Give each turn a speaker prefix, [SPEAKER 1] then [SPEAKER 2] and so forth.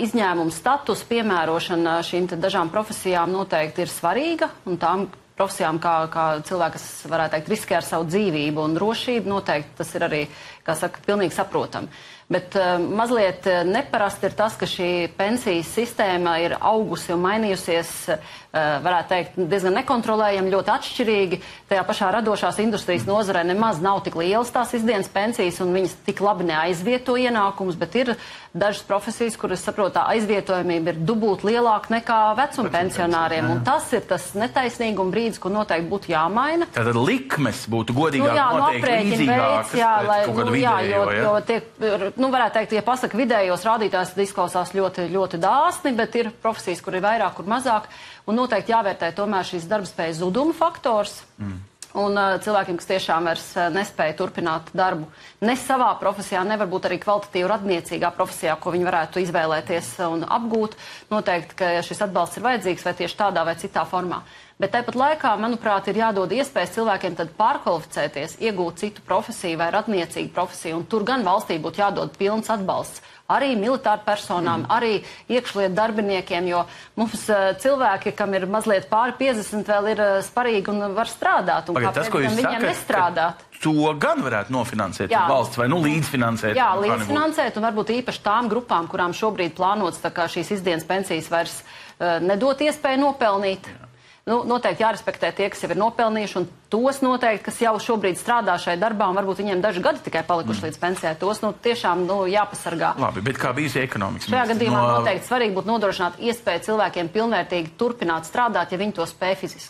[SPEAKER 1] Izņēmuma status piemērošana šīm dažām profesijām noteikti ir svarīga, un tām profesijām, kā cilvēki, kas varētu teikt, riskē ar savu dzīvību un drošību, noteikti tas ir arī, kā saka, pilnīgi saprotami. Bet mazliet neparasti ir tas, ka šī pensijas sistēma ir augusi un mainījusies, varētu teikt, diezgan nekontrolējami, ļoti atšķirīgi. Tajā pašā radošās industrijas nozarē nemaz nav tik lielas tās izdienas pensijas, un viņas tik labi neaizvieto ienākumus, bet ir dažas profesijas, kuras, saprot, tā aizvietojamība ir dubult lielāka nekā vecuma pensionāriem. Un tas ir tas netaisnīguma brīdis, ko noteikti būtu jāmaina.
[SPEAKER 2] Tātad likmes būtu godīgāk, noteikti līdzīgākas pret kaut kādu vidējo,
[SPEAKER 1] jo tiek, varētu teikt, ja pasaka vidējos rādītājs, tad izklausās ļoti, ļoti dāsni, bet ir profesijas, kur ir vairāk, kur mazāk, un noteikti jāvērtē tomēr šīs darbspējas zuduma faktors. Un cilvēkiem, kas tiešām vairs nespēja turpināt darbu ne savā profesijā, nevar būt arī kvalitatīvi radniecīgā profesijā, ko viņi varētu izvēlēties un apgūt. Noteikti, ka šis atbalsts ir vajadzīgs vai tieši tādā vai citā formā. Bet tāpat laikā, manuprāt, ir jādod iespējas cilvēkiem tad pārkvalificēties, iegūt citu profesiju vai radniecīgu profesiju, un tur gan valstī būtu jādod pilns atbalsts. Arī militāru personām, arī iekšlietu darbiniekiem, jo mums cilvēki, kam ir mazliet pāri 50, vēl ir sparīgi un var strādāt, un kāpēc viņiem nestrādāt?
[SPEAKER 2] To gan varētu nofinansēt valsts vai līdzfinansēt?
[SPEAKER 1] Jā, līdzfinansēt, un varbūt īpaši tām grupām, kurām šobrīd plānots tā kā šīs izdienas pensijas vairs nedot iespēju nopelnīt. Noteikti jārespektē tie, kas jau ir nopelnījuši, un tos noteikti, kas jau šobrīd strādā šai darbā, un varbūt viņiem daži gadi tikai palikuši līdz pensijai, tos tiešām jāpasargā.
[SPEAKER 2] Labi, bet kā bijusi ekonomikas?
[SPEAKER 1] Šajā gadījumā noteikti svarīgi būtu nodrošināt iespēju cilvēkiem pilnvērtīgi turpināt strādāt, ja viņi to spēj fiziski.